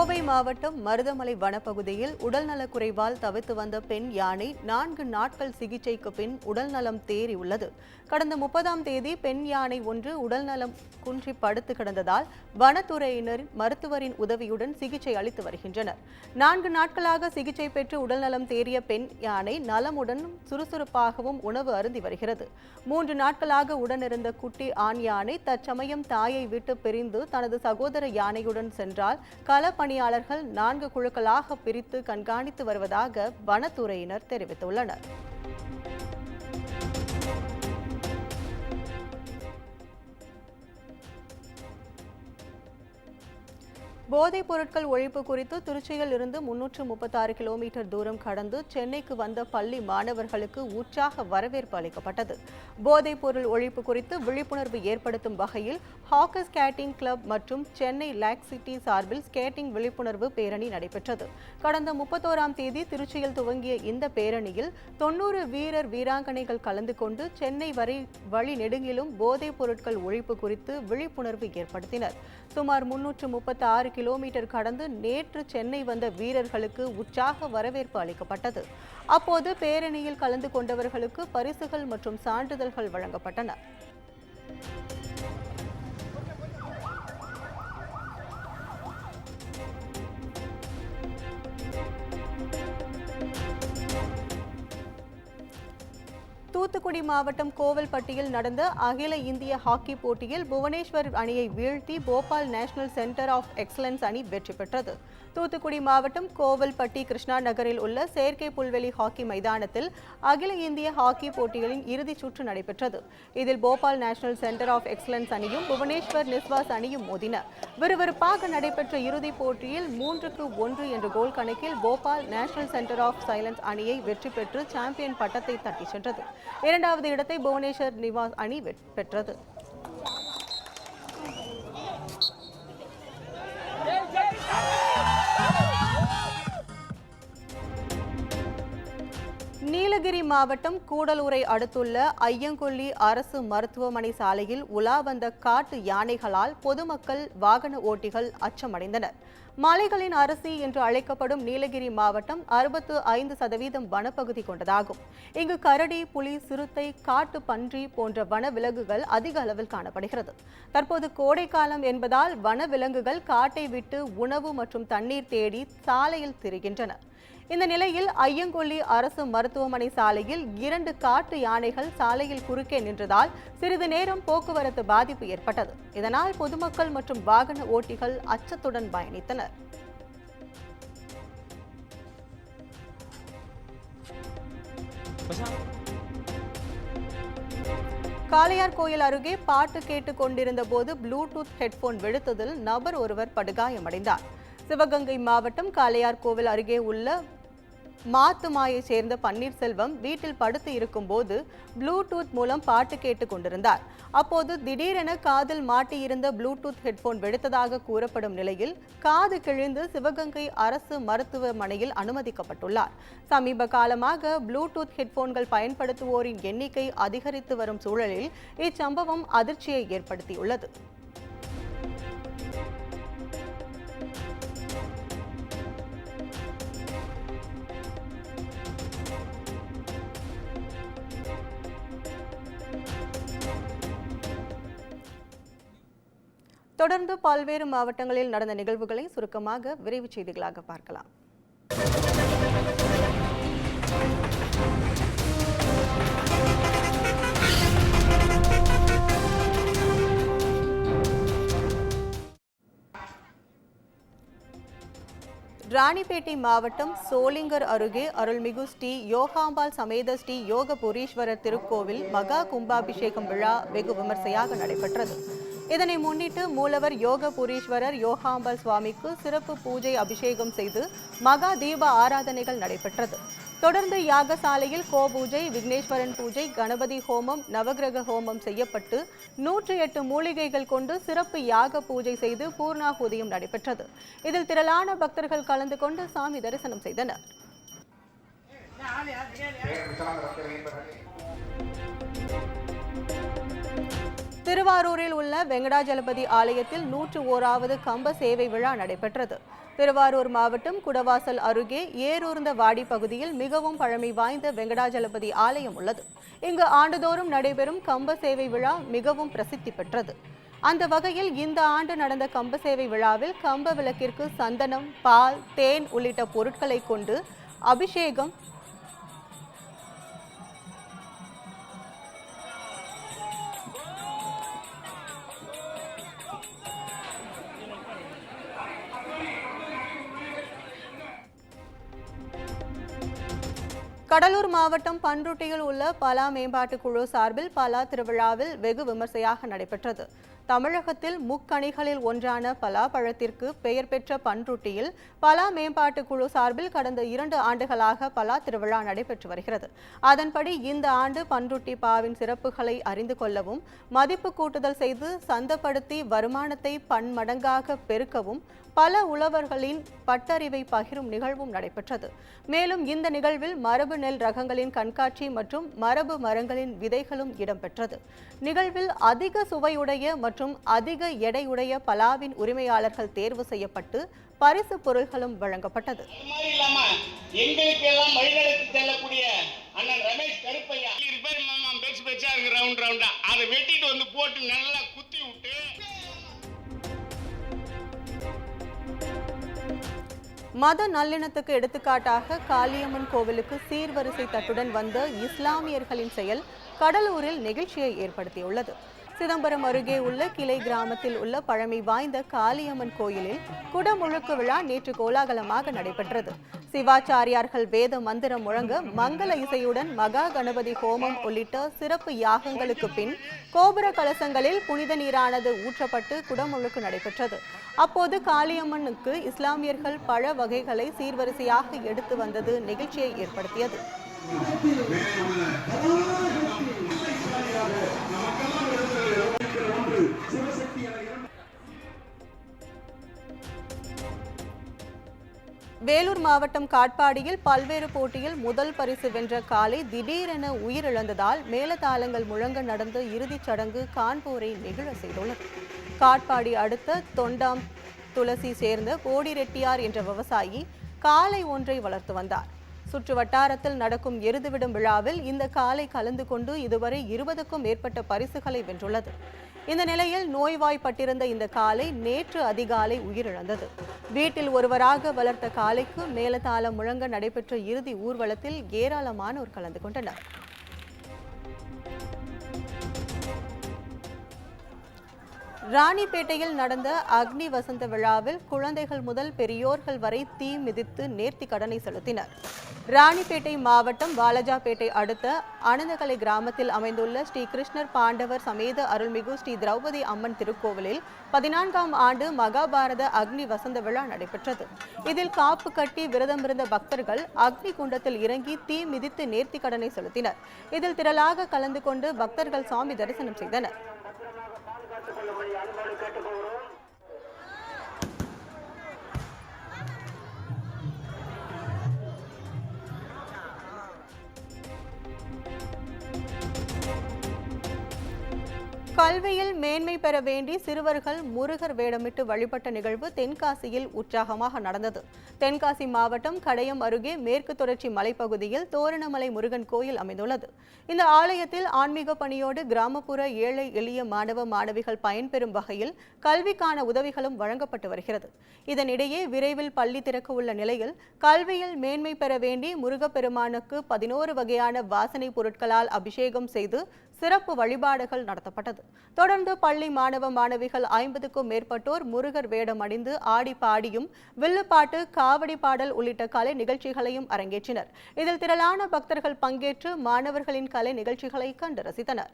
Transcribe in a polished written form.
கோவை மாவட்டம் மருதமலை வனப்பகுதியில் உடல்நலக்குறைவால் தவித்து வந்த பெண் யானை 4 நாட்கள் சிகிச்சைக்கு பின் உடல்நலம் தேறியுள்ளது. கடந்த 30ஆம் தேதி பெண் யானை ஒன்று உடல்நலம் குன்றி படுத்து கிடந்ததால் வனத்துறையினர் மருத்துவரின் உதவியுடன் சிகிச்சை அளித்து வருகின்றனர். 4 நாட்களாக சிகிச்சை பெற்று உடல்நலம் தேறிய பெண் யானை நலமுடன் சுறுசுறுப்பாகவும் உணவு அருந்தி வருகிறது. 3 நாட்களாக உடனிருந்த குட்டி ஆண் யானை தற்சமயம் தாயை விட்டு பிரிந்து தனது சகோதர யானையுடன் சென்றால் கள பணியாளர்கள் 4 குழுக்களாக பிரித்து கண்காணித்து வருவதாக வனத்துறையினர் தெரிவித்துள்ளனர். போதைப் பொருட்கள் ஒழிப்பு குறித்து திருச்சியில் இருந்து 336 கிலோமீட்டர் தூரம் கடந்து சென்னைக்கு வந்த பள்ளி மாணவர்களுக்கு உற்சாக வரவேற்பு அளிக்கப்பட்டது. போதைப் பொருள் ஒழிப்பு குறித்து விழிப்புணர்வு ஏற்படுத்தும் வகையில் ஹாக்கர் ஸ்கேட்டிங் கிளப் மற்றும் சென்னை லேக் சிட்டி சார்பில் ஸ்கேட்டிங் விழிப்புணர்வு பேரணி நடைபெற்றது. கடந்த 31ஆம் தேதி திருச்சியில் துவங்கிய இந்த பேரணியில் 90 வீரர் வீராங்கனைகள் கலந்து கொண்டு சென்னை வழி நெடுங்கிலும் போதைப் பொருட்கள் ஒழிப்பு குறித்து விழிப்புணர்வு ஏற்படுத்தினர். சுமார் 336 கிலோமீட்டர் கடந்து நேற்று சென்னை வந்த வீரர்களுக்கு உற்சாக வரவேற்பு அளிக்கப்பட்டது. அப்போது பேரணியில் கலந்து கொண்டவர்களுக்கு பரிசுகள் மற்றும் சான்றிதழ்கள் வழங்கப்பட்டன. தூத்துக்குடி மாவட்டம் கோவில்பட்டியில் நடந்த அகில இந்திய ஹாக்கி போட்டியில் புவனேஸ்வர் அணியை வீழ்த்தி Bhopal National Centre of Excellence அணி வெற்றி பெற்றது. தூத்துக்குடி மாவட்டம் கோவில்பட்டி கிருஷ்ணா நகரில் உள்ள செயற்கை புல்வெளி ஹாக்கி மைதானத்தில் அகில இந்திய ஹாக்கி போட்டிகளின் இறுதிச் சுற்று நடைபெற்றது. இதில் Bhopal National Centre of Excellence அணியும் புவனேஸ்வர் நிஸ்வாஸ் அணியும் மோதின. விறுவிறுப்பாக நடைபெற்ற இறுதிப் போட்டியில் 3-1 என்ற கோல் கணக்கில் Bhopal National Centre of Silence அணியை வெற்றி பெற்று சாம்பியன் பட்டத்தை தட்டிச் சென்றது. 2வது இடத்தை புவனேஸ்வர் நிவாஸ் அணி பெற்றது. நீலகிரி மாவட்டம் கூடலூரை அடுத்துள்ள ஐயங்கொல்லி அரசு மருத்துவமனை சாலையில் உலா வந்த காட்டு யானைகளால் பொதுமக்கள் வாகன ஓட்டிகள் அச்சமடைந்தனர். மலைகளின் அரசி என்று அழைக்கப்படும் நீலகிரி மாவட்டம் 65% வனப்பகுதி கொண்டதாகும். இங்கு கரடி, புலி, சிறுத்தை, காட்டு பன்றி போன்ற வனவிலங்குகள் அதிக அளவில் காணப்படுகிறது. தற்போது கோடைக்காலம் என்பதால் வனவிலங்குகள் காட்டை விட்டு உணவு மற்றும் தண்ணீர் தேடி சாலையில் திரிகின்றன. இந்த நிலையில் ஐயங்கொல்லி அரசு மருத்துவமனை சாலையில் 2 காட்டு யானைகள் சாலையில் குறுக்கே நின்றதால் சிறிது நேரம் போக்குவரத்து பாதிப்பு ஏற்பட்டது. இதனால் பொதுமக்கள் மற்றும் வாகன ஓட்டிகள் அச்சத்துடன் பயணித்தனர். காளையார் கோயில் அருகே பாட்டு கேட்டுக் கொண்டிருந்த போது ப்ளூடூத் ஹெட்போன் வெடித்ததில் நபர் ஒருவர் படுகாயமடைந்தார். சிவகங்கை மாவட்டம் காளையார் கோவில் அருகே உள்ள மாத்துமாயை சேர்ந்த பன்னீர்செல்வம் வீட்டில் படுத்து இருக்கும் போது ப்ளூடூத் மூலம் பாட்டு கேட்டுக் கொண்டிருந்தார். அப்போது திடீரென காதில் மாட்டியிருந்த ப்ளூடூத் ஹெட்போன் வெடித்ததாக கூறப்படும் நிலையில் காது கிழிந்து சிவகங்கை அரசு மருத்துவமனையில் அனுமதிக்கப்பட்டுள்ளார். சமீப காலமாக ப்ளூடூத் ஹெட்போன்கள் பயன்படுத்துவோரின் எண்ணிக்கை அதிகரித்து வரும் சூழலில் இச்சம்பவம் அதிர்ச்சியை ஏற்படுத்தியுள்ளது. தொடர்ந்து பல்வேறு மாவட்டங்களில் நடந்த நிகழ்வுகளை சுருக்கமாக விரைவுச் செய்திகளாக பார்க்கலாம். ராணிப்பேட்டை மாவட்டம் சோளிங்கர் அருகே அருள்மிகு ஸ்ரீ யோகாம்பாள் சமேத ஸ்ரீ யோகபுரீஸ்வரர் திருக்கோவில் மகா கும்பாபிஷேகம் விழா வெகு விமர்சையாக நடைபெற்றது. இதனை முன்னிட்டு மூலவர் யோகபுரீஸ்வரர் யோகாம்பாள் சுவாமிக்கு சிறப்பு பூஜை அபிஷேகம் செய்து மகா தீப ஆராதனைகள் நடைபெற்றது. தொடர்ந்து யாகசாலையில் கோபூஜை, விக்னேஸ்வரன் பூஜை, கணபதி ஹோமம், நவகிரக ஹோமம் செய்யப்பட்டு 108 மூலிகைகள் கொண்டு சிறப்பு யாக பூஜை செய்து பூர்ணாகுதியும் நடைபெற்றது. இதில் திரளான பக்தர்கள் கலந்து கொண்டு சாமி தரிசனம் செய்தனர். திருவாரூரில் உள்ள வெங்கடாஜலபதி ஆலயத்தில் 101வது கம்ப சேவை விழா நடைபெற்றது. திருவாரூர் மாவட்டம் குடவாசல் அருகே ஏரூர்ந்த வாடி பகுதியில் மிகவும் பழமை வாய்ந்த வெங்கடாஜலபதி ஆலயம் உள்ளது. இங்கு ஆண்டுதோறும் நடைபெறும் கம்ப சேவை விழா மிகவும் பிரசித்தி பெற்றது. அந்த வகையில் இந்த ஆண்டு நடந்த கம்ப சேவை விழாவில் கம்ப விளக்கிற்கு சந்தனம், பால், தேன் உள்ளிட்ட பொருட்களை கொண்டு அபிஷேகம், கடலூர் மாவட்டம் பன்ருட்டியில் உள்ள பலா மேம்பாட்டு குழு சார்பில் பலா திருவிழாவில் வெகு விமர்சையாக நடைபெற்றது. தமிழகத்தில் முக்கணிகளில் ஒன்றான பலா பழத்திற்கு பெயர் பெற்ற பன்ருட்டியில் பலா மேம்பாட்டு குழு சார்பில் கடந்த 2 ஆண்டுகளாக பலா திருவிழா நடைபெற்று வருகிறது. அதன்படி இந்த ஆண்டு பன்ருட்டி பாவின் சிறப்புகளை அறிந்து கொள்ளவும், மதிப்பு கூட்டுதல் செய்து சந்தப்படுத்தி வருமானத்தை பன்மடங்காக பெருக்கவும் பல உழவர்களின் பட்டறிவை பகிரும் நிகழ்வும் நடைபெற்றது. மேலும் இந்த நிகழ்வில் மரபு நெல் ரகங்களின் கண்காட்சி மற்றும் மரபு மரங்களின் விதைகளும் இடம்பெற்றது. நிகழ்வில் அதிக சுவையுடைய மற்றும் அதிக எடையுடைய பலாவின் உரிமையாளர்கள் தேர்வு செய்யப்பட்டு பரிசு பொருட்களும் வழங்கப்பட்டது. மத நல்லிணத்துக்கு எடுத்துக்காட்டாக காளியம்மன் கோவிலுக்கு சீர்வரிசை தட்டுடன் வந்த இஸ்லாமியர்களின் செயல் கடலூரில் நெகிழ்ச்சியை ஏற்படுத்தியுள்ளது. சிதம்பரம் அருகே உள்ள கிளை கிராமத்தில் உள்ள பழமை வாய்ந்த காளியம்மன் கோயிலில் குடமுழுக்கு விழா நேற்று கோலாகலமாக நடைபெற்றது. சிவாச்சாரியார்கள் வேத மந்திரம் முழங்க மங்கள இசையுடன் மகா கணபதி ஹோமம் உள்ளிட்ட சிறப்பு யாகங்களுக்கு பின் கோபுர கலசங்களில் புனித நீரானது ஊற்றப்பட்டு குடமுழுக்கு நடைபெற்றது. அப்போது காளியம்மனுக்கு இஸ்லாமியர்கள் பழ வகைகளை சீர்வரிசையாக எடுத்து வந்தது நெகிழ்ச்சியை ஏற்படுத்தியது. வேலூர் மாவட்டம் காட்பாடியில் பல்வேறு போட்டியில் முதல் பரிசு வென்ற காளை திடீரென உயிரிழந்ததால் மேலதாளங்கள் முழங்க நடந்த இறுதிச் சடங்கு காண்போரை நெகிழ செய்துள்ளது. காட்பாடி அடுத்த தொண்டாம் துளசி சேர்ந்த கோடி ரெட்டியார் என்ற விவசாயி காளை ஒன்றை வளர்த்து வந்தார். சுற்று வட்டாரத்தில் நடக்கும் எருதுவிடும் விழாவில் இந்த காளை கலந்து கொண்டு இதுவரை 20க்கும் மேற்பட்ட பரிசுகளை வென்றுள்ளது. இந்த நிலையில் நோய்வாய்ப்பட்டிருந்த இந்த காளை நேற்று அதிகாலை உயிரிழந்தது. வீட்டில் ஒருவராக வளர்த்த காளைக்கு மேலதாளம் முழங்க நடைபெற்ற இறுதி ஊர்வலத்தில் ஏராளமானோர் கலந்து கொண்டனர். ராணிப்பேட்டையில் நடந்த அக்னி வசந்த விழாவில் குழந்தைகள் முதல் பெரியோர்கள் வரை தீ மிதித்து நேர்த்தி கடனை செலுத்தினர். ராணிப்பேட்டை மாவட்டம் வாலஜாப்பேட்டை அடுத்த அனந்தகலை கிராமத்தில் அமைந்துள்ள ஸ்ரீ கிருஷ்ணர் பாண்டவர் சமேத அருள்மிகு ஸ்ரீ திரௌபதி அம்மன் திருக்கோவிலில் 14ஆம் ஆண்டு மகாபாரத அக்னி வசந்த விழா நடைபெற்றது. இதில் காப்பு கட்டி விரதமிருந்த பக்தர்கள் அக்னி குண்டத்தில் இறங்கி தீ மிதித்து நேர்த்தி கடனை செலுத்தினர். இதில் திரளாக கலந்து கொண்டு பக்தர்கள் சாமி தரிசனம் செய்தனர். கல்வியில் மேன்மை பெற வேண்டி சிறுவர்கள் முருகர் வேடமிட்டு வழிபட்ட நிகழ்வு தென்காசியில் உற்சாகமாக நடந்தது. தென்காசி மாவட்டம் கடையம் அருகே மேற்கு தொடர்ச்சி மலைப்பகுதியில் தோரணமலை முருகன் கோயில் அமைந்துள்ளது. இந்த ஆலயத்தில் ஆன்மீக பணியோடு கிராமப்புற ஏழை எளிய மாணவ மாணவிகள் பயன்பெறும் வகையில் கல்விக்கான உதவிகளும் வழங்கப்பட்டு வருகிறது. இதனிடையே விரைவில் பள்ளி திறக்க உள்ள நிலையில் கல்வியில் மேன்மை பெற வேண்டி முருகப்பெருமானுக்கு 11 வகையான வாசனை பொருட்களால் அபிஷேகம் செய்து சிறப்பு வழிபாடுகள் நடத்தப்பட்டது. தொடர்ந்து பள்ளி மாணவ மாணவிகள் 50க்கும் மேற்பட்டோர் முருகர் வேடம் அணிந்து ஆடி பாடியும் வில்லுப்பாட்டு, காவடி பாடல் உள்ளிட்ட கலை நிகழ்ச்சிகளையும் அரங்கேற்றினர். இதில் திரளான பக்தர்கள் பங்கேற்று மாணவர்களின் கலை நிகழ்ச்சிகளை கண்டு ரசித்தனர்.